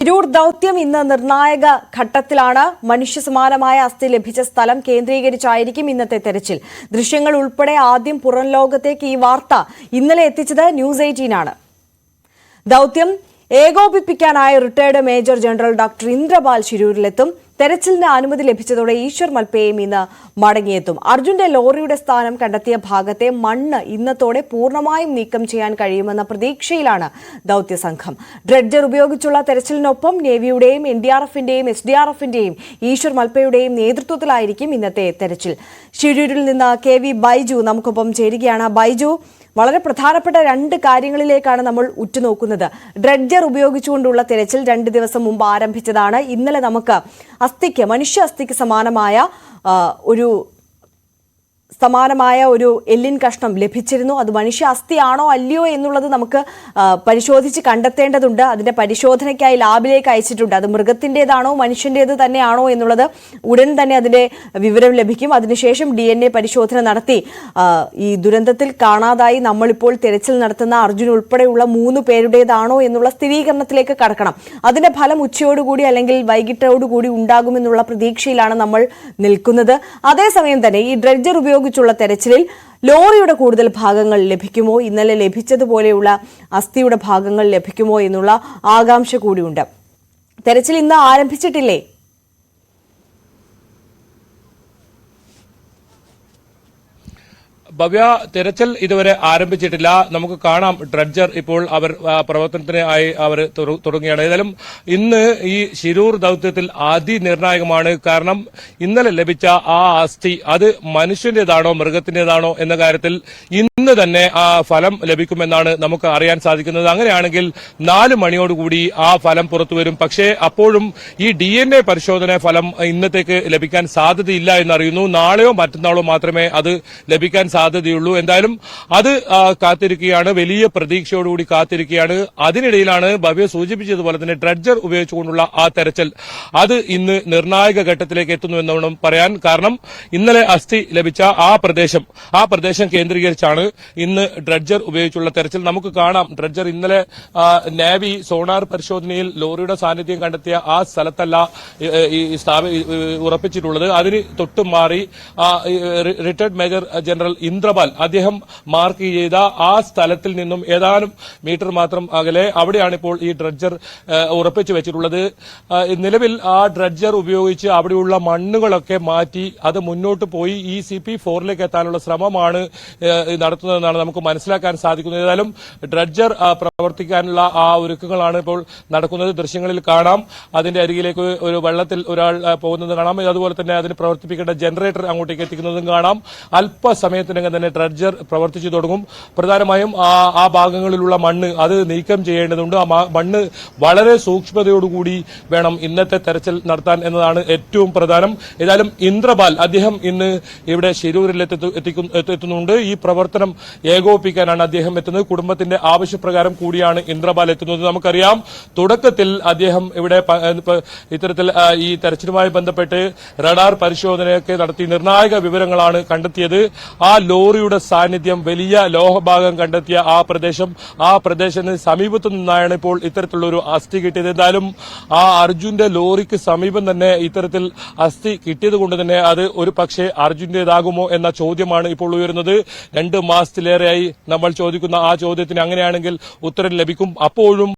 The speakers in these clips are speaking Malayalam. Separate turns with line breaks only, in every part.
ഷിരൂർ ദൌത്യം ഇന്ന് നിർണായക ഘട്ടത്തിലാണ്. മനുഷ്യസമാനമായ അസ്ഥി ലഭിച്ച സ്ഥലം കേന്ദ്രീകരിച്ചായിരിക്കും ഇന്നത്തെ തെരച്ചിൽ. ദൃശ്യങ്ങൾ ഉൾപ്പെടെ ആദ്യം പുറം ലോകത്തേക്ക് ഈ വാർത്ത ഇന്നലെ എത്തിച്ചത് ന്യൂസ് 18 ആണ്. ദൌത്യം ഏകോപിപ്പിക്കാനായി retired major general doctor Indrapal ഷിരൂരിലെത്തും. തെരച്ചിലിന് അനുമതി ലഭിച്ചതോടെ ഈശ്വർ മൽപ്പയും ഇന്ന് മടങ്ങിയെത്തും. അർജുന്റെ ലോറിയുടെ സ്ഥാനം കണ്ടെത്തിയ ഭാഗത്തെ മണ്ണ് ഇന്നത്തോടെ പൂർണ്ണമായും നീക്കം ചെയ്യാൻ കഴിയുമെന്ന പ്രതീക്ഷയിലാണ് ദൌത്യസംഘം. ഡ്രെഡ്ജർ ഉപയോഗിച്ചുള്ള തെരച്ചിലിനൊപ്പം നേവിയുടെയും NDRFന്റെയും SDRFന്റെയും ഈശ്വർ മൽപ്പയുടെയും നേതൃത്വത്തിലായിരിക്കും ഇന്നത്തെ തെരച്ചിൽ. ഷിരൂരിൽ നിന്ന് KV ബൈജു നമുക്കൊപ്പം ചേരുകയാണ്. ബൈജു, വളരെ പ്രധാനപ്പെട്ട രണ്ട് കാര്യങ്ങളിലേക്കാണ് നമ്മൾ ഉറ്റുനോക്കുന്നത്. ഡ്രെഡ്ജർ ഉപയോഗിച്ചുകൊണ്ടുള്ള തെരച്ചിൽ 2 ദിവസം മുമ്പ് ആരംഭിച്ചതാണ്. ഇന്നലെ നമുക്ക് മനുഷ്യ അസ്ഥിക്ക് സമാനമായ ഒരു എല്ലിൻ കഷ്ണം ലഭിച്ചിരുന്നു. അത് മനുഷ്യ അസ്ഥിയാണോ അല്ലയോ എന്നുള്ളത് നമുക്ക് പരിശോധിച്ച് കണ്ടെത്തേണ്ടതുണ്ട്. അതിന്റെ പരിശോധനയ്ക്കായി ലാബിലേക്ക് അയച്ചിട്ടുണ്ട്. അത് മൃഗത്തിൻ്റെതാണോ മനുഷ്യൻ്റേത് തന്നെയാണോ എന്നുള്ളത് ഉടൻ തന്നെ അതിന്റെ വിവരം ലഭിക്കും. അതിനുശേഷം DNA പരിശോധന നടത്തി ഈ ദുരന്തത്തിൽ കാണാതായി നമ്മളിപ്പോൾ തെരച്ചിൽ നടത്തുന്ന അർജുൻ ഉൾപ്പെടെയുള്ള 3 പേരുടേതാണോ എന്നുള്ള സ്ഥിരീകരണത്തിലേക്ക് കടക്കണം. അതിന്റെ ഫലം ഉച്ചയോടുകൂടി അല്ലെങ്കിൽ വൈകിട്ടോടുകൂടി ഉണ്ടാകുമെന്നുള്ള പ്രതീക്ഷയിലാണ് നമ്മൾ നിൽക്കുന്നത്. അതേസമയം തന്നെ ഈ ഡ്രെഡ്ജർ ഉപയോഗിച്ചുള്ള തെരച്ചിലിൽ ലോറിയുടെ കൂടുതൽ ഭാഗങ്ങൾ ലഭിക്കുമോ, ഇന്നലെ ലഭിച്ചതുപോലെയുള്ള അസ്ഥിയുടെ ഭാഗങ്ങൾ ലഭിക്കുമോ എന്നുള്ള ആകാംക്ഷ കൂടിയുണ്ട്. തെരച്ചിൽ ഇന്ന് ആരംഭിച്ചിട്ടില്ലേ?
ഭവ്യ, തെരച്ചിൽ ഇതുവരെ ആരംഭിച്ചിട്ടില്ല. നമുക്ക് കാണാം ഡ്രെഡ്ജർ ഇപ്പോൾ അവർ പ്രവർത്തനത്തിനായി അവർ തുടങ്ങുകയാണ്. ഏതായാലും ഇന്ന് ഈ ഷിരൂർ ദൌത്യത്തിൽ അതിനിർണായകമാണ്. കാരണം ഇന്നലെ ലഭിച്ച ആ അസ്ഥി അത് മനുഷ്യന്റേതാണോ മൃഗത്തിന്റേതാണോ എന്ന കാര്യത്തിൽ ഇന്ന് തന്നെ ആ ഫലം ലഭിക്കുമെന്നാണ് നമുക്ക് അറിയാൻ സാധിക്കുന്നത്. അങ്ങനെയാണെങ്കിൽ 4 മണിയോടുകൂടി ആ ഫലം പുറത്തുവരും. പക്ഷേ അപ്പോഴും ഈ DNA പരിശോധന ഫലം ഇന്നത്തേക്ക് ലഭിക്കാൻ സാധ്യതയില്ല എന്നറിയുന്നു. നാളെയോ മറ്റന്നാളോ മാത്രമേ അത് ലഭിക്കാൻ സാധ്യതയുള്ളൂ. എന്തായാലും അത് കാത്തിരിക്കുകയാണ്, വലിയ പ്രതീക്ഷയോടുകൂടി കാത്തിരിക്കുകയാണ്. അതിനിടയിലാണ് ഭവ്യ സൂചിപ്പിച്ചതുപോലെ തന്നെ ഡ്രെഡ്ജർ ഉപയോഗിച്ചുകൊണ്ടുള്ള ആ തെരച്ചിൽ അത് ഇന്ന് നിർണായക ഘട്ടത്തിലേക്ക് എത്തുന്നു എന്ന് പറയാൻ കാരണം ഇന്നലെ അസ്ഥി ലഭിച്ച ആ പ്രദേശം കേന്ദ്രീകരിച്ചാണ് ഇന്ന് ഡ്രെഡ്ജർ ഉപയോഗിച്ചുള്ള തെരച്ചിൽ. നമുക്ക് കാണാം ഡ്രെഡ്ജർ ഇന്നലെ നേവി സോണാർ പരിശോധനയിൽ ലോറിയുടെ സാന്നിധ്യം കണ്ടെത്തിയ ആ സ്ഥലത്തല്ല ഉറപ്പിച്ചിട്ടുള്ളത്. അതിന് തൊട്ടു മാറി റിട്ടയർഡ് മേജർ ജനറൽ ഇന്ദ്രപാൽ അദ്ദേഹം മാർക്ക് ചെയ്ത ആ സ്ഥലത്തിൽ നിന്നും ഏതാനും മീറ്റർ മാത്രം അകലെ അവിടെയാണ് ഇപ്പോൾ ഈ ഡ്രെഡ്ജർ ഉറപ്പിച്ചു വെച്ചിട്ടുള്ളത്. നിലവിൽ ആ ഡ്രെഡ്ജർ ഉപയോഗിച്ച് അവിടെയുള്ള മണ്ണുകളൊക്കെ മാറ്റി അത് മുന്നോട്ട് പോയി ഈ CP4ലേക്ക് എത്താനുള്ള ശ്രമമാണ് നടത്തുന്നതെന്നാണ് നമുക്ക് മനസ്സിലാക്കാൻ സാധിക്കുന്നത്. ഏതായാലും ഡ്രെഡ്ജർ പ്രവർത്തിക്കാനുള്ള ആ ഒരുക്കങ്ങളാണ് ഇപ്പോൾ നടക്കുന്നത്. ദൃശ്യങ്ങളിൽ കാണാം അതിന്റെ അരികിലേക്ക് ഒരു വെള്ളത്തിൽ ഒരാൾ പോകുന്നത് കാണാം. അതുപോലെ തന്നെ അതിന് പ്രവർത്തിപ്പിക്കേണ്ട ജനറേറ്റർ അങ്ങോട്ടേക്ക് എത്തിക്കുന്നതും കാണാം. അല്പസമയത്തിനകം തന്നെ ഡ്രെഡ്ജർ പ്രവർത്തിച്ചു തുടങ്ങും. പ്രധാനമായും ആ ഭാഗങ്ങളിലുള്ള മണ്ണ് അത് നീക്കം ചെയ്യേണ്ടതുണ്ട്. ആ മണ്ണ് വളരെ സൂക്ഷ്മതയോടുകൂടി വേണം ഇന്നത്തെ തെരച്ചിൽ നടത്താൻ എന്നതാണ് ഏറ്റവും പ്രധാനം. ഏതായാലും ഇന്ദ്രപാൽ അദ്ദേഹം ഇന്ന് ഇവിടെ ഷിരൂരിൽ എത്തുന്നുണ്ട്. ഈ പ്രവർത്തനം ഏകോപിപ്പിക്കാനാണ് അദ്ദേഹം എത്തുന്നത്. കുടുംബത്തിന്റെ ആവശ്യപ്രകാരം കൂടിയാണ് ഇന്ദ്രപാൽ എത്തുന്നത്. നമുക്കറിയാം തുടക്കത്തിൽ അദ്ദേഹം ഇവിടെ ഇത്തരത്തിൽ ഈ തെരച്ചിലുമായി ബന്ധപ്പെട്ട് റഡാർ പരിശോധനയൊക്കെ നടത്തി നിർണായക വിവരങ്ങളാണ് കണ്ടെത്തിയത്. ആ ലോറിയുടെ സാന്നിധ്യം വലിയ ലോഹഭാഗം കണ്ടെത്തിയ ആ പ്രദേശത്തിന് സമീപത്തു നിന്നാണ് ഇപ്പോൾ ഇത്തരത്തിലുള്ള ഒരു അസ്ഥി കിട്ടിയത്. എന്തായാലും ആ അർജുന്റെ ലോറിക്ക് സമീപം തന്നെ ഇത്തരത്തിൽ അസ്ഥി കിട്ടിയത് കൊണ്ട് തന്നെ അത് ഒരു പക്ഷേ അർജുന്റേതാകുമോ എന്ന ചോദ്യമാണ് ഇപ്പോൾ ഉയരുന്നത്. 2 മാസത്തിലേറെയായി നമ്മൾ ചോദിക്കുന്ന ആ ചോദ്യത്തിന് അങ്ങനെയാണെങ്കിൽ ഉത്തരം ലഭിക്കും. അപ്പോഴും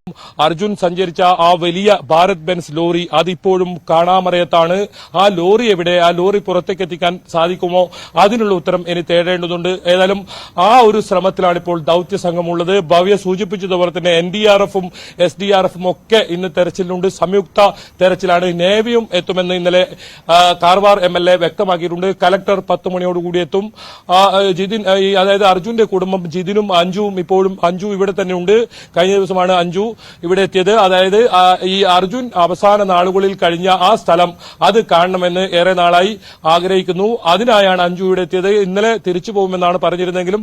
അർജുൻ സഞ്ചരിച്ച ആ വലിയ ഭാരത് ബെൻസ് ലോറി അതിപ്പോഴും കാണാമറയത്താണ്. ആ ലോറി എവിടെ? ആ ലോറി പുറത്തേക്ക് എത്തിക്കാൻ സാധിക്കുമോ? അതിനുള്ള ഉത്തരം ഇനി തേടേണ്ടതുണ്ട്. ഏതായാലും ആ ഒരു ശ്രമത്തിലാണ് ഇപ്പോൾ ദൌത്യ സംഘമുള്ളത്. ഭവ്യ സൂചിപ്പിച്ചതുപോലെ തന്നെ NDRFും SDRFും ഒക്കെ ഇന്ന് തെരച്ചിലുണ്ട്. സംയുക്ത തെരച്ചിലാണ്. നേവിയും എത്തുമെന്ന് ഇന്നലെ കാർവാർ MLA വ്യക്തമാക്കിയിട്ടുണ്ട്. കലക്ടർ 10 മണിയോടുകൂടി എത്തും. ജിതിൻ, അതായത് അർജുന്റെ കുടുംബം ജിതിനും അഞ്ജുവും ഇപ്പോഴും അഞ്ജു ഇവിടെ തന്നെ ഉണ്ട്. കഴിഞ്ഞ ദിവസമാണ് അഞ്ജു ഇവിടെ എത്തിയത്. അതായത് ഈ അർജുൻ അവസാന നാളുകളിൽ കഴിഞ്ഞ ആ സ്ഥലം അത് കാണണമെന്ന് ഏറെ നാളായി ആഗ്രഹിക്കുന്നു. അതിനായാണ് അഞ്ജു ഇവിടെ എത്തിയത്. ഇന്നലെ തിരിച്ചു പോകുമെന്നാണ് പറഞ്ഞിരുന്നെങ്കിലും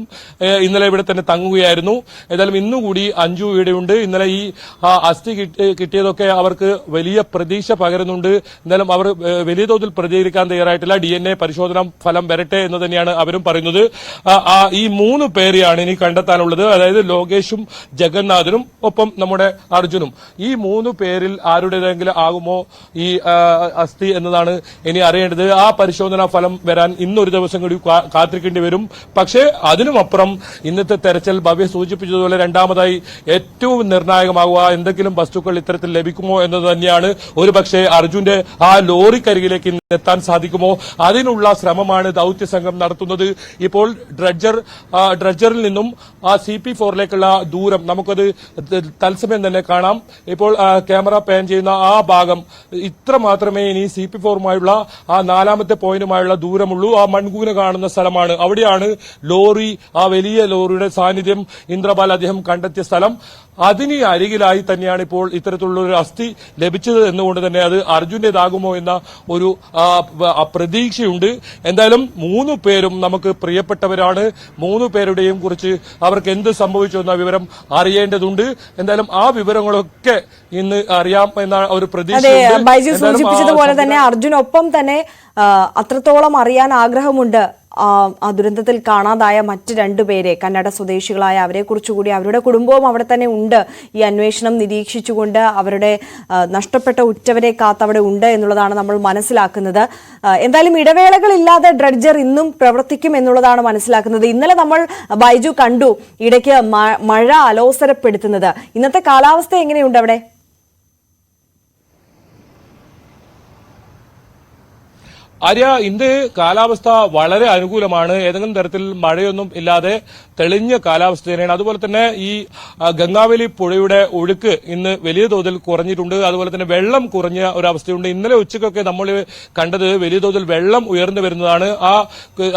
ഇന്നലെ ഇവിടെ തന്നെ തങ്ങുകയായിരുന്നു. ഏതായാലും ഇന്നുകൂടി അഞ്ജു ഇവിടെയുണ്ട്. ഇന്നലെ ഈ അസ്ഥി കിട്ടിയതൊക്കെ അവർക്ക് വലിയ പ്രതീക്ഷ പകരുന്നുണ്ട്. എന്നാലും അവർ വലിയ തോതിൽ പ്രതികരിക്കാൻ തയ്യാറായിട്ടില്ല. DNA പരിശോധന ഫലം വരട്ടെ എന്ന് തന്നെയാണ് അവരും പറയുന്നത്. ഈ 3 പേരെയാണ് ഇനി കണ്ടെത്താനുള്ളത്. അതായത് ലോകേഷും ജഗന്നാഥനും ഒപ്പം നമ്മുടെ അർജുനും. ഈ 3 പേരിൽ ആരുടേതെങ്കിലും ആകുമോ ഈ അസ്ഥി എന്നതാണ് ഇനി അറിയേണ്ടത്. ആ പരിശോധനാ ഫലം വരാൻ ഇന്നൊരു ദിവസം കൂടി കാത്തിരിക്കേണ്ടി വരും. പക്ഷേ അതിനുമപ്പുറം ഇന്നത്തെ തെരച്ചിൽ ഭവ്യ സൂചിപ്പിച്ചതുപോലെ രണ്ടാമതായി ഏറ്റവും നിർണായകമാകുക എന്തെങ്കിലും വസ്തുക്കൾ ഇത്തരത്തിൽ ലഭിക്കുമോ എന്നത് തന്നെയാണ്. ഒരു പക്ഷേ അർജുന്റെ ആ ലോറിക്കരികിലേക്ക് എത്താൻ സാധിക്കുമോ, അതിനുള്ള ശ്രമമാണ് ദൌത്യ സംഘം നടത്തുന്നത്. ഇപ്പോൾ ഡ്രഡ്ജറിൽ നിന്നും ആ CP4ലേക്കുള്ള ദൂരം നമുക്കത് തത്സമയം തന്നെ കാണാം. ഇപ്പോൾ ക്യാമറ പാൻ ചെയ്യുന്ന ആ ഭാഗം ഇത്ര മാത്രമേ ഇനി CP4യുമായുള്ള ആ 4ാമത്തെ പോയിന്റുമായുള്ള ദൂരമുള്ളൂ. ആ മൺകൂന കാണുന്ന സ്ഥലമാണ്. അവിടെയാണ് ലോറി, ആ വലിയ ലോറിയുടെ സാന്നിധ്യം ഇന്ദ്രപാൽ അദ്ദേഹം കണ്ടെത്തിയ സ്ഥലം. അതിന് അരികിലായി തന്നെയാണ് ഇപ്പോൾ ഇത്തരത്തിലുള്ള ഒരു അസ്ഥി ലഭിച്ചത് എന്നുകൊണ്ട് തന്നെ അത് അർജുന്റേതാകുമോ എന്ന ഒരു പ്രതീക്ഷയുണ്ട്. എന്തായാലും 3 പേരും നമുക്ക് പ്രിയപ്പെട്ടവരാണ്. 3 പേരുടെയും കുറിച്ച് അവർക്ക് എന്ത് സംഭവിച്ചു എന്ന വിവരം അറിയേണ്ടതുണ്ട്. എന്തായാലും ആ വിവരങ്ങളൊക്കെ ഇന്ന് അറിയാം എന്ന ഒരു പ്രതീക്ഷ.
ബൈജു സൂചിപ്പിച്ചതുപോലെ തന്നെ അർജുനൊപ്പം തന്നെ അത്രത്തോളം അറിയാൻ ആഗ്രഹമുണ്ട്. ആ ദുരന്തത്തിൽ കാണാതായ മറ്റ് 2 പേരെ, കന്നഡ സ്വദേശികളായ അവരെ കുറിച്ചുകൂടി, അവരുടെ കുടുംബവും അവിടെ തന്നെ ഉണ്ട്. ഈ അന്വേഷണം നിരീക്ഷിച്ചുകൊണ്ട് അവരുടെ നഷ്ടപ്പെട്ട ഉറ്റവരെ കാത്ത് അവിടെ ഉണ്ട് എന്നുള്ളതാണ് നമ്മൾ മനസ്സിലാക്കുന്നത്. എന്തായാലും ഇടവേളകളില്ലാതെ ഡ്രഡ്ജർ ഇന്നും പ്രവർത്തിക്കും എന്നുള്ളതാണ് മനസ്സിലാക്കുന്നത്. ഇന്നലെ നമ്മൾ ബൈജു കണ്ടു ഇടയ്ക്ക് മഴ അലോസരപ്പെടുത്തുന്നത്. ഇന്നത്തെ കാലാവസ്ഥ എങ്ങനെയുണ്ട് അവിടെ?
ആര്യ, ഇന്ന് കാലാവസ്ഥ വളരെ അനുകൂലമാണ്. ഏതെങ്കിലും തരത്തിൽ മഴയൊന്നും ഇല്ലാതെ തെളിഞ്ഞ കാലാവസ്ഥ തന്നെയാണ്. അതുപോലെ തന്നെ ഈ ഗംഗാവലി പുഴയുടെ ഒഴുക്ക് ഇന്ന് വലിയ തോതിൽ കുറഞ്ഞിട്ടുണ്ട്. അതുപോലെ തന്നെ വെള്ളം കുറഞ്ഞ ഒരവസ്ഥയുണ്ട്. ഇന്നലെ ഉച്ചയ്ക്കൊക്കെ നമ്മൾ കണ്ടത് വലിയ തോതിൽ വെള്ളം ഉയർന്നു വരുന്നതാണ്.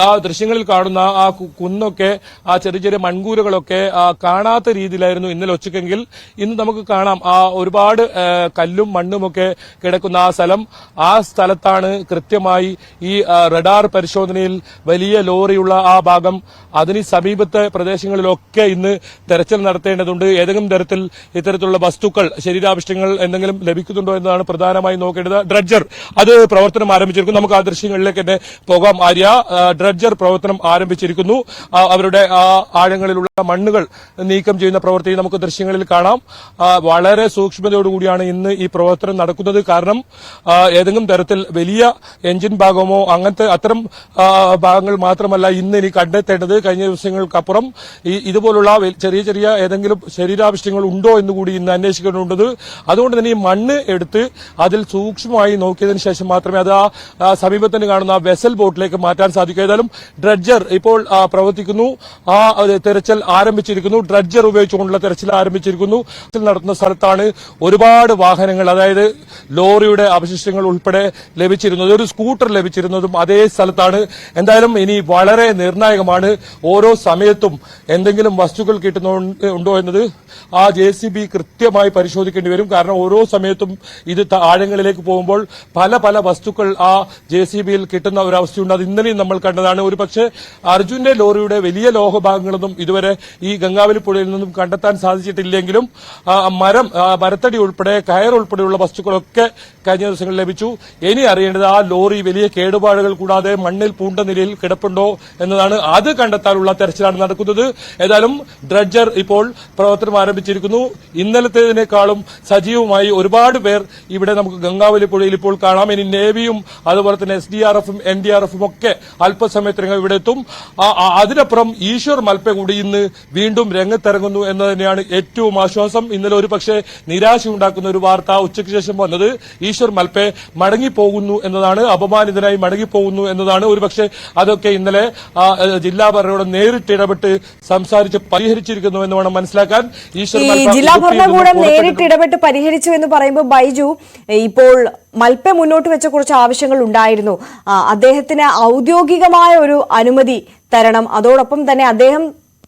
ആ ദൃശ്യങ്ങളിൽ കാണുന്ന ആ കുന്നൊക്കെ, ആ ചെറിയ ചെറിയ മൺകൂരകളൊക്കെ കാണാത്ത രീതിയിലായിരുന്നു ഇന്നലെ ഉച്ചയ്ക്കെങ്കിൽ ഇന്ന് നമുക്ക് കാണാം. ആ ഒരുപാട് കല്ലും മണ്ണുമൊക്കെ കിടക്കുന്ന ആ സ്ഥലം, ആ സ്ഥലത്താണ് കൃത്യമായി ഈ റഡാർ പരിശോധനയിൽ വലിയ ലോറിയുള്ള ആ ഭാഗം. അതിന് സമീപത്തെ പ്രദേശങ്ങളിലൊക്കെ ഇന്ന് തെരച്ചിൽ നടത്തേണ്ടതുണ്ട്. ഏതെങ്കിലും തരത്തിൽ ഇത്തരത്തിലുള്ള വസ്തുക്കൾ, ശരീരാവശിഷ്ടങ്ങൾ എന്തെങ്കിലും ലഭിക്കുന്നുണ്ടോ എന്നതാണ് പ്രധാനമായി നോക്കേണ്ടത്. ഡ്രഡ്ജർ അത് പ്രവർത്തനം ആരംഭിച്ചിരിക്കുന്നു. നമുക്ക് ആ ദൃശ്യങ്ങളിലേക്ക് തന്നെ പോകാം. ആര്യ, ഡ്രഡ്ജർ പ്രവർത്തനം ആരംഭിച്ചിരിക്കുന്നു. അവരുടെ ആഴങ്ങളിലുള്ള മണ്ണുകൾ നീക്കം ചെയ്യുന്ന പ്രവൃത്തി നമുക്ക് ദൃശ്യങ്ങളിൽ കാണാം. വളരെ സൂക്ഷ്മതയോടുകൂടിയാണ് ഇന്ന് ഈ പ്രവർത്തനം നടക്കുന്നത്. കാരണം ഏതെങ്കിലും തരത്തിൽ വലിയ എഞ്ചിൻ ഭാഗമോ അങ്ങനത്തെ അത്തരം ഭാഗങ്ങൾ മാത്രമല്ല ഇന്ന് ഇനി കണ്ടെത്തേണ്ടത്. കഴിഞ്ഞ ദിവസങ്ങൾക്കപ്പുറം ഇതുപോലുള്ള ചെറിയ ചെറിയ ഏതെങ്കിലും ശരീരാവശിഷ്ടങ്ങൾ ഉണ്ടോ എന്നുകൂടി ഇന്ന് അന്വേഷിക്കേണ്ടതുണ്ട്. അതുകൊണ്ട് തന്നെ ഈ മണ്ണ് എടുത്ത് അതിൽ സൂക്ഷ്മമായി നോക്കിയതിനു ശേഷം മാത്രമേ അത് ആ സമീപത്തിന് കാണുന്ന വെസൽ ബോട്ടിലേക്ക് മാറ്റാൻ സാധിക്കൂ. ഏതായാലും ഡ്രഡ്ജർ ഇപ്പോൾ പ്രവർത്തിക്കുന്നു. ആ തെരച്ചിൽ ആരംഭിച്ചിരിക്കുന്നു. ഡ്രഡ്ജർ ഉപയോഗിച്ചുകൊണ്ടുള്ള തെരച്ചിൽ ആരംഭിച്ചിരിക്കുന്നു. നടത്തുന്ന സ്ഥലത്താണ് ഒരുപാട് വാഹനങ്ങൾ, അതായത് ലോറിയുടെ അവശിഷ്ടങ്ങൾ ഉൾപ്പെടെ ലഭിച്ചിരുന്നത്. ഒരു സ്കൂട്ടർ ലഭിച്ചിരുന്നതും അതേ സ്ഥലത്താണ്. എന്തായാലും ഇനി വളരെ നിർണായകമാണ്. ഓരോ സമയത്തും എന്തെങ്കിലും വസ്തുക്കൾ കിട്ടുന്നുണ്ടോ എന്നത് ആ JCB കൃത്യമായി പരിശോധിക്കേണ്ടി വരും. കാരണം ഓരോ സമയത്തും ഇത് ആഴങ്ങളിലേക്ക് പോകുമ്പോൾ പല പല വസ്തുക്കൾ ആ JCBയിൽ കിട്ടുന്ന ഒരു അവസ്ഥയുണ്ട്. അത് ഇന്നലെയും നമ്മൾ കണ്ടതാണ്. ഒരു പക്ഷേ അർജുന്റെ ലോറിയുടെ വലിയ ലോഹഭാഗങ്ങളൊന്നും ഇതുവരെ ഈ ഗംഗാവലി പുഴയിൽ നിന്നും കണ്ടെത്താൻ സാധിച്ചിട്ടില്ലെങ്കിലും മരത്തടി ഉൾപ്പെടെ കയർ ഉൾപ്പെടെയുള്ള വസ്തുക്കളൊക്കെ കഴിഞ്ഞ ദിവസങ്ങളിൽ ലഭിച്ചു. ഇനി അറിയേണ്ടത് ആ ലോറി വലിയ കേടുപാടുകൾ കൂടാതെ മണ്ണിൽ പൂണ്ട നിലയിൽ കിടപ്പുണ്ടോ എന്നതാണ്. അത് കണ്ടെത്താനുള്ള തെരച്ചിലാണ് നടക്കുന്നത്. ഏതായാലും ഡ്രഡ്ജർ ഇപ്പോൾ പ്രവർത്തനം ആരംഭിച്ചിരിക്കുന്നു. ഇന്നലത്തേതിനേക്കാളും സജീവമായി ഒരുപാട് പേർ ഇവിടെ നമുക്ക് ഗംഗാവലി പുഴയിൽ ഇപ്പോൾ കാണാം. ഇനി നേവിയും അതുപോലെ തന്നെ SDRFും NDRFും ഒക്കെ അല്പസമയത്തിനകം ഇവിടെ എത്തും. അതിനപ്പുറം ഈശ്വർ മൽപ്പെ കൂടി ഇന്ന് വീണ്ടും രംഗത്തിറങ്ങുന്നു എന്ന് തന്നെയാണ് ഏറ്റവും ആശ്വാസം. ഇന്നലെ ഒരു പക്ഷേ നിരാശയുണ്ടാക്കുന്ന ഒരു വാർത്ത ഉച്ചയ്ക്ക് ശേഷം വന്നത് ഈശ്വർ മൽപ്പെ മടങ്ങിപ്പോകുന്നു എന്നതാണ്. അപമാനിതനായി മടങ്ങിപ്പോകുന്നു എന്നതാണ്. ഒരുപക്ഷെ അതൊക്കെ ഇന്നലെ ജില്ലാ ഭരണകൂടം നേരിട്ട് ഇടപെട്ട് സംസാരിച്ച് പരിഹരിച്ചിരിക്കുന്നു എന്ന് വേണം മനസ്സിലാക്കാൻ.
ജില്ലാ ഭരണകൂടം നേരിട്ട് ഇടപെട്ട് പരിഹരിച്ചു എന്ന് പറയുമ്പോൾ ബൈജു, ഇപ്പോൾ മൽപ്പെ മുന്നോട്ട് വെച്ച കുറച്ച് ആവശ്യങ്ങൾ ഉണ്ടായിരുന്നു. അദ്ദേഹത്തിന് ഔദ്യോഗികമായ ഒരു അനുമതി തരണം. അതോടൊപ്പം തന്നെ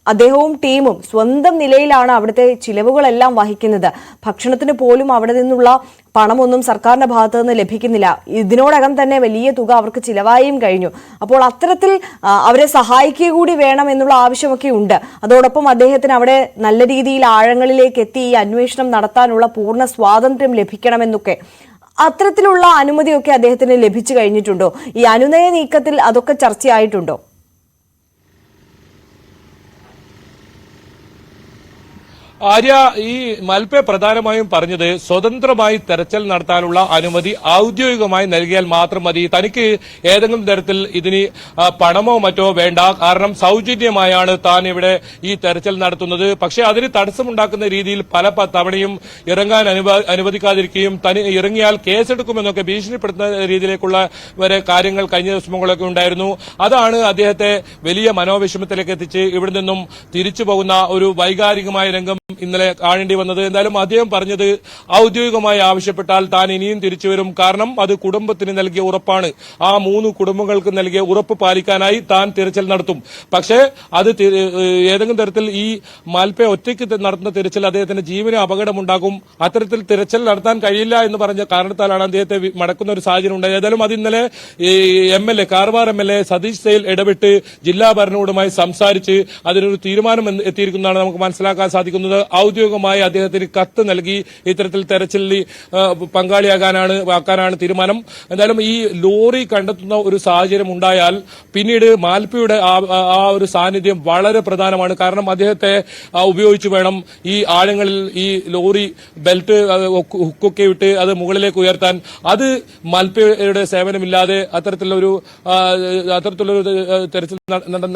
അദ്ദേഹവും ടീമും സ്വന്തം നിലയിലാണ് അവിടുത്തെ ചിലവുകളെല്ലാം വഹിക്കുന്നത്. ഭക്ഷണത്തിന് പോലും അവിടെ നിന്നുള്ള പണമൊന്നും സർക്കാരിന്റെ ഭാഗത്തു നിന്ന് ലഭിക്കുന്നില്ല. ഇതിനോടകം തന്നെ വലിയ തുക അവർക്ക് ചിലവായും കഴിഞ്ഞു. അപ്പോൾ അത്തരത്തിൽ അവരെ സഹായിക്കുക കൂടി വേണം എന്നുള്ള ആവശ്യമൊക്കെ ഉണ്ട്. അതോടൊപ്പം അദ്ദേഹത്തിന് അവിടെ നല്ല രീതിയിൽ ആഴങ്ങളിലേക്ക് എത്തി ഈ അന്വേഷണം നടത്താനുള്ള പൂർണ്ണ സ്വാതന്ത്ര്യം ലഭിക്കണമെന്നൊക്കെ, അത്തരത്തിലുള്ള അനുമതിയൊക്കെ അദ്ദേഹത്തിന് ലഭിച്ചു കഴിഞ്ഞിട്ടുണ്ടോ? ഈ അനുനയ നീക്കത്തിൽ അതൊക്കെ ചർച്ചയായിട്ടുണ്ടോ?
ആര്യ, ഈ മൽപെ പ്രധാനമായും പറഞ്ഞത് സ്വതന്ത്രമായി തെരച്ചിൽ നടത്താനുള്ള അനുമതി ഔദ്യോഗികമായി നൽകിയാൽ മാത്രം മതി. തനിക്ക് ഏതെങ്കിലും തരത്തിൽ ഇതിന് പണമോ മറ്റോ വേണ്ട. കാരണം സൗജന്യമായാണ് താൻ ഇവിടെ ഈ തെരച്ചിൽ നടത്തുന്നത്. പക്ഷേ അതിന് തടസ്സമുണ്ടാക്കുന്ന രീതിയിൽ പല തവണയും ഇറങ്ങാൻ അനുവദിക്കാതിരിക്കുകയും ഇറങ്ങിയാൽ കേസെടുക്കുമെന്നൊക്കെ ഭീഷണിപ്പെടുത്തുന്ന രീതിയിലേക്കുള്ള വരെ കാര്യങ്ങൾ കഴിഞ്ഞ ദിവസങ്ങളൊക്കെ ഉണ്ടായിരുന്നു. അതാണ് അദ്ദേഹത്തെ വലിയ മനോവിഷമത്തിലേക്ക് എത്തിച്ച് ഇവിടെ നിന്നും തിരിച്ചു പോകുന്ന ഒരു വൈകാരികമായ രംഗം ഇന്നലെ കാണേണ്ടി വന്നത്. എന്തായാലും അദ്ദേഹം പറഞ്ഞത് ഔദ്യോഗികമായി ആവശ്യപ്പെട്ടാൽ താൻ ഇനിയും തിരിച്ചു വരും. കാരണം അത് കുടുംബത്തിന് നൽകിയ ഉറപ്പാണ്. ആ 3 കുടുംബങ്ങൾക്ക് നൽകിയ ഉറപ്പ് പാലിക്കാനായി താൻ തിരച്ചിൽ നടത്തും. പക്ഷേ അത് ഏതെങ്കിലും തരത്തിൽ ഈ മാൽപെ ഒറ്റയ്ക്ക് നടത്തുന്ന തിരച്ചിൽ അദ്ദേഹത്തിന്റെ ജീവന് അപകടമുണ്ടാകും. അത്തരത്തിൽ തിരച്ചിൽ നടത്താൻ കഴിയില്ല എന്ന് പറഞ്ഞ കാരണത്താലാണ് അദ്ദേഹത്തെ മടക്കുന്ന ഒരു സാഹചര്യം ഉണ്ടായത്. ഏതായാലും അത് ഇന്നലെ MLA കാർവാർ MLA സതീഷ് സെയിൽ ഇടപെട്ട് ജില്ലാ ഭരണകൂടവുമായി സംസാരിച്ച് അതിനൊരു തീരുമാനം എത്തിയിരിക്കുന്നതാണ് നമുക്ക് മനസ്സിലാക്കാൻ സാധിക്കുന്നത്. ഔദ്യോഗികമായി അദ്ദേഹത്തിന് കത്ത് നൽകി ഇത്തരത്തിൽ തെരച്ചിലിൽ പങ്കാളിയാക്കാനാണ് തീരുമാനം. എന്തായാലും ഈ ലോറി കണ്ടെത്തുന്ന ഒരു സാഹചര്യം ഉണ്ടായാൽ പിന്നീട് മാൽപയുടെ ആ ഒരു സാന്നിധ്യം വളരെ പ്രധാനമാണ്. കാരണം അദ്ദേഹത്തെ ഉപയോഗിച്ച് വേണം ഈ ആഴങ്ങളിൽ ഈ ലോറി ബെൽറ്റ് ഹുക്കൊക്കെ വിട്ട് അത് മുകളിലേക്ക് ഉയർത്താൻ. അത് മാൽപയുടെ സേവനമില്ലാതെ അത്തരത്തിലൊരു തെരച്ചിൽ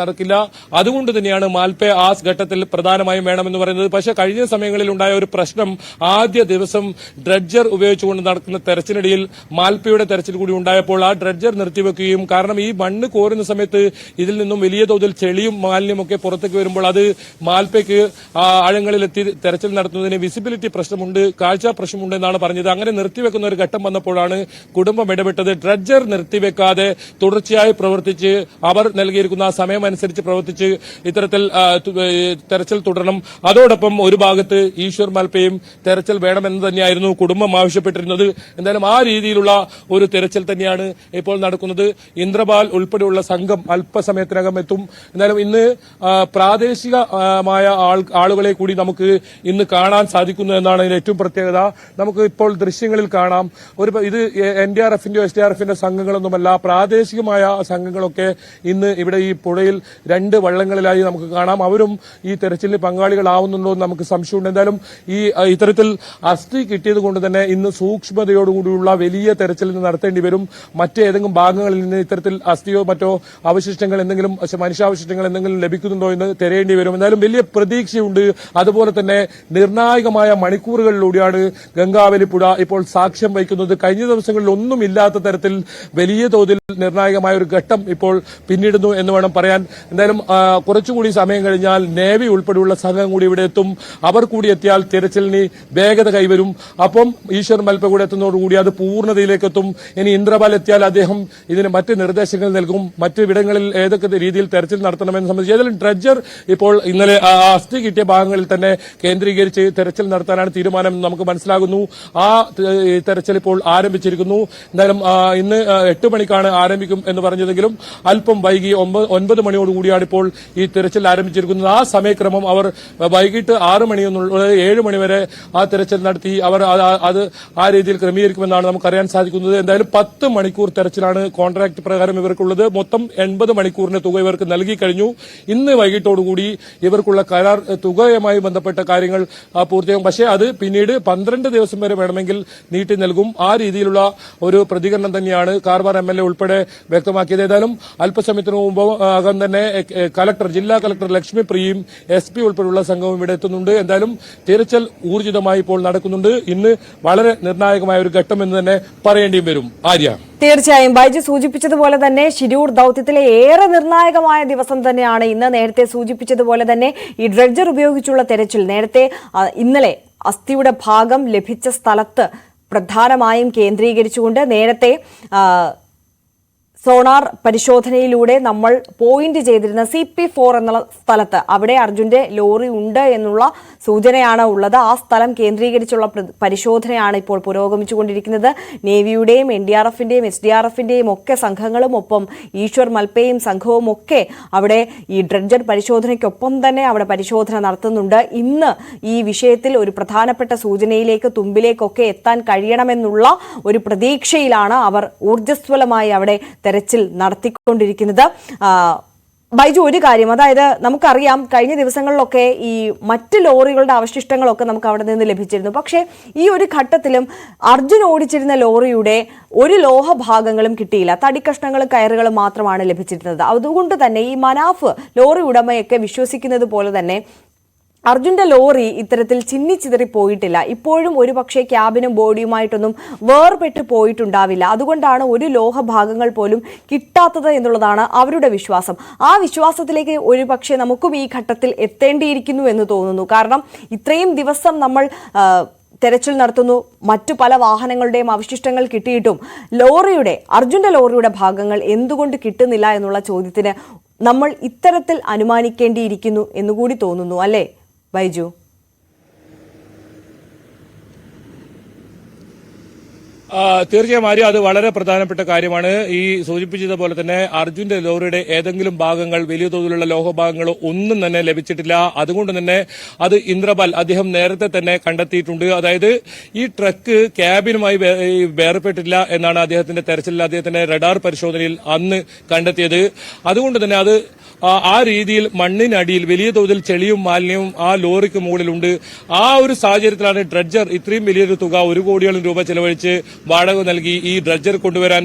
നടക്കില്ല. അതുകൊണ്ട് തന്നെയാണ് മാൽപെ ആ ഘട്ടത്തിൽ പ്രധാനമായും വേണമെന്ന് പറയുന്നത്. പക്ഷേ കഴിഞ്ഞ സമയങ്ങളിൽ ഉണ്ടായ ഒരു പ്രശ്നം, ആദ്യ ദിവസം ഡ്രഡ്ജർ ഉപയോഗിച്ചുകൊണ്ട് നടക്കുന്ന തെരച്ചിലിനിടയിൽ മാൽപയുടെ തെരച്ചിൽ കൂടി ഉണ്ടായപ്പോൾ ആ ഡ്രഡ്ജർ നിർത്തിവെക്കുകയും, കാരണം ഈ മണ്ണ് കോരുന്ന സമയത്ത് ഇതിൽ നിന്നും വലിയ തോതിൽ ചെളിയും മാലിന്യമൊക്കെ പുറത്തേക്ക് വരുമ്പോൾ അത് മാൽപയ്ക്ക് ആഴങ്ങളിലെത്തി തെരച്ചിൽ നടത്തുന്നതിന് വിസിബിലിറ്റി പ്രശ്നമുണ്ട്, കാഴ്ച പ്രശ്നമുണ്ട് എന്നാണ് പറഞ്ഞത്. അങ്ങനെ നിർത്തിവെക്കുന്ന ഒരു ഘട്ടം വന്നപ്പോഴാണ് കുടുംബം ഇടപെട്ടത്. ഡ്രഡ്ജർ നിർത്തിവെക്കാതെ തുടർച്ചയായി പ്രവർത്തിച്ച് അവർ നൽകിയിരിക്കുന്ന ആ സമയം അനുസരിച്ച് പ്രവർത്തിച്ച് ഇത്തരത്തിൽ തെരച്ചിൽ തുടരണം. അതോടൊപ്പം ഒരു ഭാഗത്ത് ഈശ്വർ മാൽപയും തെരച്ചിൽ വേണമെന്ന് തന്നെയായിരുന്നു കുടുംബം ആവശ്യപ്പെട്ടിരുന്നത്. എന്തായാലും ആ രീതിയിലുള്ള ഒരു തെരച്ചിൽ തന്നെയാണ് ഇപ്പോൾ നടക്കുന്നത്. ഇന്ദ്രപാൽ ഉൾപ്പെടെയുള്ള സംഘം അല്പസമയത്തിനകം എത്തും. എന്തായാലും ഇന്ന് പ്രാദേശികമായ ആളുകളെ കൂടി നമുക്ക് ഇന്ന് കാണാൻ സാധിക്കുന്നു എന്നാണ് ഇതിന്റെ ഏറ്റവും പ്രത്യേകത. നമുക്ക് ഇപ്പോൾ ദൃശ്യങ്ങളിൽ കാണാം. ഇത് NDRFന്റെയോ SDRFന്റെ സംഘങ്ങളൊന്നുമല്ല, പ്രാദേശികമായ സംഘങ്ങളൊക്കെ ഇന്ന് ഇവിടെ ഈ പുഴയിൽ 2 വള്ളങ്ങളിലായി നമുക്ക് കാണാം. അവരും ഈ തെരച്ചിലിന് പങ്കാളികളാവുന്നുണ്ടോ എന്ന് നമുക്ക് സംശയമുണ്ട്. എന്തായാലും ഈ ഇത്തരത്തിൽ അസ്ഥി കിട്ടിയത് കൊണ്ട് തന്നെ ഇന്ന് സൂക്ഷ്മതയോടുകൂടിയുള്ള വലിയ തെരച്ചിൽ നടത്തേണ്ടി വരും. മറ്റേതെങ്കിലും ഭാഗങ്ങളിൽ നിന്ന് ഇത്തരത്തിൽ അസ്ഥിയോ മറ്റോ അവശിഷ്ടങ്ങൾ എന്തെങ്കിലും മനുഷ്യാവശിഷ്ടങ്ങൾ എന്തെങ്കിലും ലഭിക്കുന്നുണ്ടോ എന്ന് തിരയേണ്ടി വരും. എന്തായാലും വലിയ പ്രതീക്ഷയുണ്ട്. അതുപോലെ തന്നെ നിർണായകമായ മണിക്കൂറുകളിലൂടെയാണ് ഗംഗാവലി പുഴ ഇപ്പോൾ സാക്ഷ്യം വഹിക്കുന്നത്. കഴിഞ്ഞ ദിവസങ്ങളിൽ ഒന്നുമില്ലാത്ത തരത്തിൽ വലിയ തോതിൽ നിർണായകമായ ഒരു ഘട്ടം ഇപ്പോൾ പിന്നിടുന്നു എന്ന് വേണം പറയാൻ. എന്തായാലും കുറച്ചുകൂടി സമയം കഴിഞ്ഞാൽ നേവി ഉൾപ്പെടെയുള്ള സംഘം കൂടി ഇവിടെ എത്തും. അവർ കൂടി എത്തിയാൽ തിരച്ചിലിന് വേഗത കൈവരും. അപ്പം ഈശ്വർ മാൽപ കൂടെ എത്തുന്നതോടുകൂടി അത് പൂർണ്ണതയിലേക്ക് എത്തും. ഇനി ഇന്ദ്രപാൽ എത്തിയാൽ അദ്ദേഹം ഇതിന് മറ്റ് നിർദ്ദേശങ്ങൾ നൽകും, മറ്റ് ഇവിടങ്ങളിൽ ഏതൊക്കെ രീതിയിൽ തെരച്ചിൽ നടത്തണമെന്ന് സംബന്ധിച്ച്. ഏതായാലും ഡ്രഡ്ജർ ഇപ്പോൾ ഇന്നലെ അസ്ഥി കിട്ടിയ ഭാഗങ്ങളിൽ തന്നെ കേന്ദ്രീകരിച്ച് തെരച്ചിൽ നടത്താനാണ് തീരുമാനം നമുക്ക് മനസ്സിലാകുന്നു. ആ തെരച്ചിൽ ഇപ്പോൾ ആരംഭിച്ചിരിക്കുന്നു. എന്തായാലും ഇന്ന് 8 മണിക്കാണ് ആരംഭിക്കും എന്ന് പറഞ്ഞതെങ്കിലും അല്പം വൈകി 9 മണിയോടുകൂടിയാണ് ഇപ്പോൾ ഈ തെരച്ചിൽ ആരംഭിച്ചിരിക്കുന്നത്. ആ സമയക്രമം അവർ വൈകിട്ട് 6 മണിയെന്നുള്ള 7 മണിവരെ ആ തെരച്ചിൽ നടത്തി അവർ അത് ആ രീതിയിൽ ക്രമീകരിക്കുമെന്നാണ് നമുക്കറിയാൻ സാധിക്കുന്നത്. എന്തായാലും 10 മണിക്കൂർ തെരച്ചിലാണ് കോൺട്രാക്ട് പ്രകാരം ഇവർക്കുള്ളത്. മൊത്തം 80 മണിക്കൂറിന്റെ തുക ഇവർക്ക് നൽകി കഴിഞ്ഞു. ഇന്ന് വൈകിട്ടോടുകൂടി ഇവർക്കുള്ള കരാർ തുകയുമായി ബന്ധപ്പെട്ട കാര്യങ്ങൾ പൂർത്തിയാകും. പക്ഷേ അത് പിന്നീട് 12 ദിവസം വരെ വേണമെങ്കിൽ നീട്ടി നൽകും. ആ രീതിയിലുള്ള ഒരു പ്രതികരണം തന്നെയാണ് കാർവാർ MLA ഉൾപ്പെടെ വ്യക്തമാക്കിയത്. ഏതായാലും അല്പസമയത്തിന് മുമ്പ് അകം തന്നെ ജില്ലാ കളക്ടർ ലക്ഷ്മി പ്രിയയും SP ഉൾപ്പെടെയുള്ള സംഘവും ഇവിടെ എത്തുന്നുണ്ട്. എന്തായാലും തിരച്ചിൽ ഊർജിതമായി ഇപ്പോൾ നടക്കുന്നുണ്ട്. ഇന്ന് വളരെ നിർണായകമായ ഒരു ഘട്ടം എന്ന് തന്നെ പറയേണ്ടിയും വരും. ആര്യ,
തീർച്ചയായും ബൈജു സൂചിപ്പിച്ചതുപോലെ തന്നെ ശിരൂർ ദൌത്യത്തിലെ ഏറെ നിർണായകമായ ദിവസം തന്നെയാണ് ഇന്ന്. നേരത്തെ സൂചിപ്പിച്ചതുപോലെ തന്നെ ഈ ഡ്രഡ്ജർ ഉപയോഗിച്ചുള്ള തെരച്ചിൽ നേരത്തെ ഇന്നലെ അസ്ഥിയുടെ ഭാഗം ലഭിച്ച സ്ഥലത്ത് പ്രധാനമായും കേന്ദ്രീകരിച്ചുകൊണ്ട് നേരത്തെ സോണാർ പരിശോധനയിലൂടെ നമ്മൾ പോയിന്റ് ചെയ്തിരുന്ന CP4 എന്നുള്ള സ്ഥലത്ത് അവിടെ അർജുന്റെ ലോറി ഉണ്ട് എന്നുള്ള സൂചനയാണ് ഉള്ളത്. ആ സ്ഥലം കേന്ദ്രീകരിച്ചുള്ള പരിശോധനയാണ് ഇപ്പോൾ പുരോഗമിച്ചുകൊണ്ടിരിക്കുന്നത്. നേവിയുടെയും NDRFന്റെയും SDRFന്റെയും ഒക്കെ സംഘങ്ങളും ഒപ്പം ഈശ്വർ മൽപ്പയും സംഘവും ഒക്കെ അവിടെ ഈ ഡ്രഡ്ജർ പരിശോധനയ്ക്കൊപ്പം തന്നെ അവിടെ പരിശോധന നടത്തുന്നുണ്ട്. ഇന്ന് ഈ വിഷയത്തിൽ ഒരു പ്രധാനപ്പെട്ട സൂചനയിലേക്ക് തുമ്പിലേക്കൊക്കെ എത്താൻ കഴിയണമെന്നുള്ള ഒരു പ്രതീക്ഷയിലാണ് അവർ ഊർജ്ജസ്വലമായി അവിടെ തെരച്ചിൽ നടത്തിക്കൊണ്ടിരിക്കുന്നത്. ബൈജു, ഒരു കാര്യം, അതായത് നമുക്കറിയാം കഴിഞ്ഞ ദിവസങ്ങളിലൊക്കെ ഈ മറ്റ് ലോറികളുടെ അവശിഷ്ടങ്ങളൊക്കെ നമുക്ക് അവിടെ നിന്ന് ലഭിച്ചിരുന്നു. പക്ഷേ ഈ ഒരു ഘട്ടത്തിലും അർജുൻ ഓടിച്ചിരുന്ന ലോറിയുടെ ഒരു ലോഹഭാഗങ്ങളും കിട്ടിയില്ല. തടിക്കഷ്ണങ്ങളും കയറുകളും മാത്രമാണ് ലഭിച്ചിരുന്നത്. അതുകൊണ്ട് തന്നെ ഈ മനാഫ് ലോറി ഉടമയൊക്കെ വിശ്വസിക്കുന്നത് പോലെ തന്നെ അർജുന്റെ ലോറി ഇത്തരത്തിൽ ചിന്നിച്ചിതറി പോയിട്ടില്ല. ഇപ്പോഴും ഒരുപക്ഷെ ക്യാബിനും ബോഡിയുമായിട്ടൊന്നും വേർപെട്ട് പോയിട്ടുണ്ടാവില്ല. അതുകൊണ്ടാണ് ഒരു ലോഹഭാഗങ്ങൾ പോലും കിട്ടാത്തത് എന്നുള്ളതാണ് അവരുടെ വിശ്വാസം. ആ വിശ്വാസത്തിലേക്ക് ഒരുപക്ഷെ നമുക്കും ഈ ഘട്ടത്തിൽ എത്തേണ്ടിയിരിക്കുന്നു എന്ന് തോന്നുന്നു. കാരണം ഇത്രയും ദിവസം നമ്മൾ തെരച്ചിൽ നടത്തുന്നു, മറ്റു പല വാഹനങ്ങളുടെയും അവശിഷ്ടങ്ങൾ കിട്ടിയിട്ടും അർജുന്റെ ലോറിയുടെ ഭാഗങ്ങൾ എന്തുകൊണ്ട് കിട്ടുന്നില്ല എന്നുള്ള ചോദ്യത്തിന് നമ്മൾ ഇത്തരത്തിൽ അനുമാനിക്കേണ്ടിയിരിക്കുന്നു എന്നുകൂടി തോന്നുന്നു, അല്ലേ ബൈജു?
തീർച്ചയായും ആര്യ, അത് വളരെ പ്രധാനപ്പെട്ട കാര്യമാണ്. ഈ സൂചിപ്പിച്ചതുപോലെ തന്നെ അർജുന്റെ ലോറിയുടെ ഏതെങ്കിലും ഭാഗങ്ങൾ, വലിയ തോതിലുള്ള ലോഹഭാഗങ്ങളോ ഒന്നും തന്നെ ലഭിച്ചിട്ടില്ല. അതുകൊണ്ട് തന്നെ അത് ഇന്ദ്രപാൽ അദ്ദേഹം നേരത്തെ തന്നെ കണ്ടെത്തിയിട്ടുണ്ട്. അതായത് ഈ ട്രക്ക് ക്യാബിനുമായി വേർപെട്ടില്ല എന്നാണ് അദ്ദേഹത്തിന്റെ തെരച്ചിലിൽ, അദ്ദേഹത്തിന്റെ റഡാർ പരിശോധനയിൽ അന്ന് കണ്ടെത്തിയത്. അതുകൊണ്ട് തന്നെ അത് ആ രീതിയിൽ മണ്ണിനടിയിൽ വലിയ തോതിൽ ചെളിയും മാലിന്യവും ആ ലോറിക്ക് മുകളിലുണ്ട്. ആ ഒരു സാഹചര്യത്തിലാണ് ഡ്രഡ്ജർ ഇത്രയും വലിയൊരു തുക 1 കോടിയോളം രൂപ ചെലവഴിച്ച് വാടക നൽകി ഈ ഡ്രഡ്ജർ കൊണ്ടുവരാൻ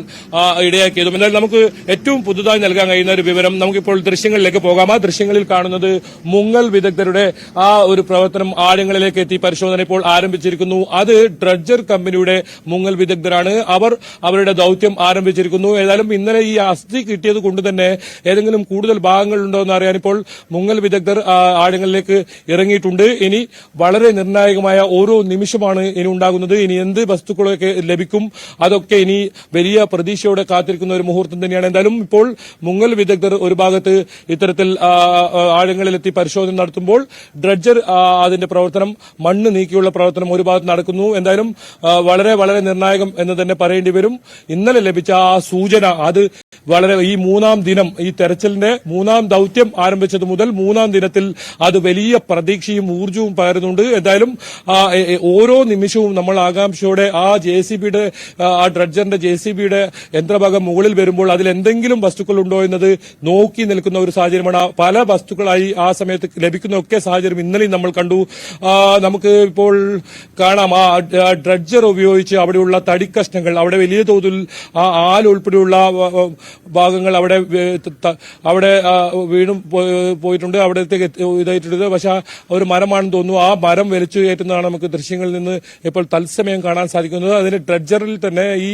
ഇടയാക്കിയതും. എന്നാൽ നമുക്ക് ഏറ്റവും പുതുതായി നൽകാൻ കഴിയുന്ന ഒരു വിവരം, നമുക്കിപ്പോൾ ദൃശ്യങ്ങളിലേക്ക് പോകാം. ആ ദൃശ്യങ്ങളിൽ കാണുന്നത് മുങ്ങൽ വിദഗ്ധരുടെ ആ ഒരു പ്രവർത്തനം ആഴങ്ങളിലേക്ക് എത്തി പരിശോധന ഇപ്പോൾ ആരംഭിച്ചിരിക്കുന്നു. അത് ഡ്രഡ്ജർ കമ്പനിയുടെ മുങ്ങൽ വിദഗ്ധരാണ്. അവർ അവരുടെ ദൌത്യം ആരംഭിച്ചിരിക്കുന്നു. ഏതായാലും ഇന്നലെ ഈ അസ്ഥി കിട്ടിയത് കൊണ്ട് തന്നെ ഏതെങ്കിലും കൂടുതൽ ഭാഗങ്ങളുണ്ടോ എന്ന് അറിയാൻ ഇപ്പോൾ മുങ്ങൽ വിദഗ്ധർ ആഴങ്ങളിലേക്ക് ഇറങ്ങിയിട്ടുണ്ട്. ഇനി വളരെ നിർണായകമായ ഓരോ നിമിഷമാണ് ഇനി ഉണ്ടാകുന്നത്. ഇനി എന്ത് വസ്തുക്കളൊക്കെ ലഭിക്കും, അതൊക്കെ ഇനി വലിയ പ്രതീക്ഷയോടെ കാത്തിരിക്കുന്ന ഒരു മുഹൂർത്തം തന്നെയാണ്. എന്തായാലും ഇപ്പോൾ മുങ്ങൽ വിദഗ്ധർ ഒരു ഭാഗത്ത് ഇത്തരത്തിൽ ആഴങ്ങളിലെത്തി പരിശോധന നടത്തുമ്പോൾ ഡ്രഡ്ജർ അതിന്റെ പ്രവർത്തനം, മണ്ണ് നീക്കിയുള്ള പ്രവർത്തനം ഒരു ഭാഗത്ത് നടക്കുന്നു. എന്തായാലും വളരെ വളരെ നിർണായകം എന്ന് തന്നെ പറയേണ്ടി വരും. ഇന്നലെ ലഭിച്ച ആ സൂചന, അത് വളരെ ഈ 3-ാം ദിനം, ഈ തെരച്ചിലിന്റെ 3-ാം ദൌത്യം ആരംഭിച്ചത് മുതൽ 3-ാം ദിനത്തിൽ അത് വലിയ പ്രതീക്ഷയും ഊർജ്ജവും പകരുന്നുണ്ട്. എന്തായാലും ഓരോ നിമിഷവും നമ്മൾ ആകാംക്ഷയോടെ ആ JCBയുടെ, ആ ഡ്രഡ്ജറിന്റെ JCBയുടെ യന്ത്രഭാഗം മുകളിൽ വരുമ്പോൾ അതിൽ എന്തെങ്കിലും വസ്തുക്കൾ ഉണ്ടോ എന്നത് നോക്കി നിൽക്കുന്ന ഒരു സാഹചര്യമാണ്. പല വസ്തുക്കളായി ആ സമയത്ത് ലഭിക്കുന്ന ഒക്കെ സാഹചര്യം ഇന്നലെയും നമ്മൾ കണ്ടു. നമുക്ക് ഇപ്പോൾ കാണാം ആ ഡ്രഡ്ജർ ഉപയോഗിച്ച് അവിടെയുള്ള തടിക്കഷ്ണങ്ങൾ, അവിടെ വലിയ തോതിൽ ആ ആൽ ഉൾപ്പെടെയുള്ള ഭാഗങ്ങൾ അവിടെ വീണും പോയിട്ടുണ്ട്, അവിടത്തേക്ക് ഇതായിട്ടുണ്ട്. പക്ഷെ ഒരു മരമാണെന്ന് തോന്നുന്നു. ആ മരം വലിച്ചു കയറ്റുന്നതാണ് നമുക്ക് ദൃശ്യങ്ങളിൽ നിന്ന് ഇപ്പോൾ തത്സമയം കാണാൻ സാധിക്കുന്നത്. അതിന് ഡ്രഡ്ജറിൽ തന്നെ, ഈ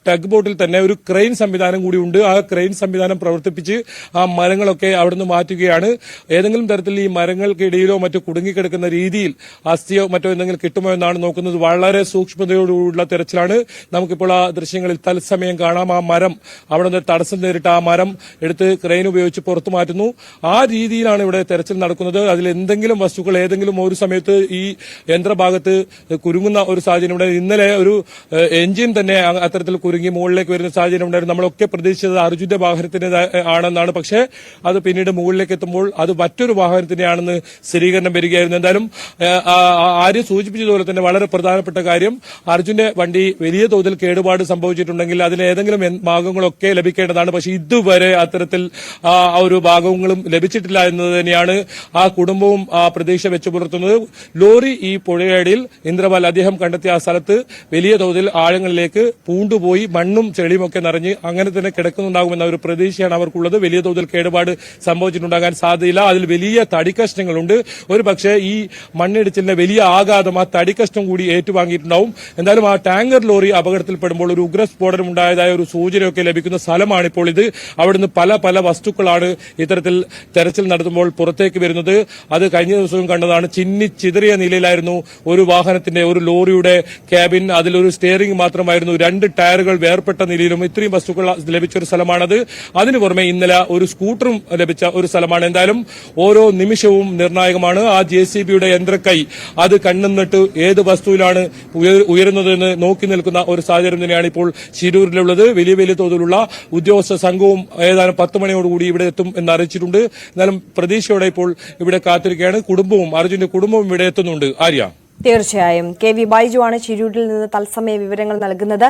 ടഗ് ബോട്ടിൽ തന്നെ ഒരു ക്രെയിൻ സംവിധാനം കൂടി ഉണ്ട്. ആ ക്രെയിൻ സംവിധാനം പ്രവർത്തിപ്പിച്ച് ആ മരങ്ങളൊക്കെ അവിടുന്ന് മാറ്റുകയാണ്. ഏതെങ്കിലും തരത്തിൽ ഈ മരങ്ങൾക്കിടയിലോ മറ്റോ കുടുങ്ങിക്കിടക്കുന്ന രീതിയിൽ അസ്ഥിയോ മറ്റോ എന്തെങ്കിലും കിട്ടുമോ എന്നാണ് നോക്കുന്നത്. വളരെ സൂക്ഷ്മതയോടുള്ള തെരച്ചിലാണ്. നമുക്കിപ്പോൾ ആ ദൃശ്യങ്ങളിൽ തത്സമയം കാണാം. ആ മരം, അവിടെ നിന്ന് തടസ്സം നേരിട്ട ആ മരം എടുത്ത് ക്രെയിൻ ഉപയോഗിച്ച് പുറത്തു മാറ്റുന്നു. ആ രീതിയിലാണ് ഇവിടെ തെരച്ചിൽ നടക്കുന്നത്. അതിൽ എന്തെങ്കിലും വസ്തുക്കൾ ഏതെങ്കിലും ഒരു സമയത്ത് ഈ യന്ത്രഭാഗത്ത് കുരുങ്ങുന്ന ഒരു സാഹചര്യം ഉണ്ടായിരുന്നു. ഇന്നലെ ഒരു എഞ്ചിൻ തന്നെ അത്തരത്തിൽ കുരുങ്ങി മുകളിലേക്ക് വരുന്ന സാഹചര്യം ഉണ്ടായിരുന്നു. നമ്മളൊക്കെ പ്രതീക്ഷിച്ചത് അർജുന്റെ വാഹനത്തിന്റെ ആണെന്നാണ്. പക്ഷേ അത് പിന്നീട് മുകളിലേക്ക് എത്തുമ്പോൾ അത് മറ്റൊരു വാഹനത്തിന്റെയാണെന്ന് സ്ഥിരീകരണം വരികയായിരുന്നു. എന്തായാലും ആര്യ സൂചിപ്പിച്ചതുപോലെ തന്നെ വളരെ പ്രധാനപ്പെട്ട കാര്യം, അർജുന്റെ വണ്ടി വലിയ തോതിൽ കേടുപാട് സംഭവിച്ചിട്ടുണ്ടെങ്കിൽ അതിന് ഏതെങ്കിലും ഭാഗങ്ങളൊക്കെ ലഭിക്കേണ്ടതാണ്. പക്ഷേ ഇതുവരെ അത്തരത്തിൽ ഒരു ഭാഗങ്ങളും ലഭിച്ചിട്ടില്ല എന്നത് തന്നെയാണ് ആ കുടുംബവും ആ പ്രതീക്ഷ വെച്ചു പുലർത്തുന്നത്. ലോറി ഈ പുഴയടിയിൽ ഇന്ദ്രപാൽ അദ്ദേഹം കണ്ടെത്തിയ ആ സ്ഥലത്ത് വലിയ തോതിൽ ആഴങ്ങളിലേക്ക് പൂണ്ടുപോയി മണ്ണും ചെളിയും ഒക്കെ നിറഞ്ഞ് അങ്ങനെ തന്നെ കിടക്കുന്നുണ്ടാകുമെന്ന ഒരു പ്രതീക്ഷയാണ് അവർക്കുള്ളത്. വലിയ തോതിൽ കേടുപാട് സംഭവിച്ചിട്ടുണ്ടാകാൻ സാധ്യതയില്ല. അതിൽ വലിയ തടിക്കഷ്ണങ്ങളുണ്ട്. ഒരു പക്ഷേ ഈ മണ്ണിടിച്ചിലിന്റെ വലിയ ആഘാതം ആ തടിക്കഷ്ണം കൂടി ഏറ്റുവാങ്ങിയിട്ടുണ്ടാവും. എന്തായാലും ആ ടാങ്കർ ലോറി അപകടത്തിൽപ്പെടുമ്പോൾ ഒരു ഉഗ്രസ്ഫോടനം ഉണ്ടായതായ ഒരു സൂചനയൊക്കെ ലഭിക്കുന്ന സ്ഥലമാണിപ്പോൾ ഇത്. അവിടുന്ന് പല പല വസ്തുക്കളാണ് ഇത്തരത്തിൽ തെരച്ചിൽ നടത്തുമ്പോൾ പുറത്തേക്ക് വരുന്നത്. അത് കഴിഞ്ഞ ദിവസവും കണ്ടതാണ്. ചിന്നിച്ചിതറിയ നിലയിലായിരുന്നു ഒരു വാഹനത്തിന്റെ, ഒരു ലോറിയുടെ ക്യാബിൻ. അതിലൊരു സ്റ്റിയറിംഗ് കോട്ടിംഗ് മാത്രമായിരുന്നു. 2 ടയറുകൾ വേർപെട്ട നിലയിലും ഇത്രയും വസ്തുക്കൾ ലഭിച്ച ഒരു സ്ഥലമാണത്. അതിനു പുറമെ ഇന്നലെ ഒരു സ്കൂട്ടറും ലഭിച്ച ഒരു സ്ഥലമാണ്. എന്തായാലും ഓരോ നിമിഷവും നിർണായകമാണ്. ആ JCBയുടെ യന്ത്രക്കൈ അത് കണ്ണുന്നിട്ട് ഏത് വസ്തുവിലാണ് ഉയരുന്നതെന്ന് നോക്കി നിൽക്കുന്ന ഒരു സാഹചര്യം തന്നെയാണ് ഇപ്പോൾ ശിരൂരിലുള്ളത്. വലിയ തോതിലുള്ള ഉദ്യോഗസ്ഥ സംഘവും ഏതാനും 10 മണിയോടുകൂടി ഇവിടെ എത്തും എന്ന് അറിയിച്ചിട്ടുണ്ട്. എന്നാലും പ്രതീക്ഷയോടെ ഇപ്പോൾ ഇവിടെ കാത്തിരിക്കുകയാണ്. കുടുംബവും അർജുന്റെ കുടുംബവും ഇവിടെ എത്തുന്നുണ്ട്. ആര്യ,
തീർച്ചയായും KV ബൈജു ആണ് ശിരൂരിൽ നിന്ന് തത്സമയ വിവരങ്ങൾ നൽകുന്നത്.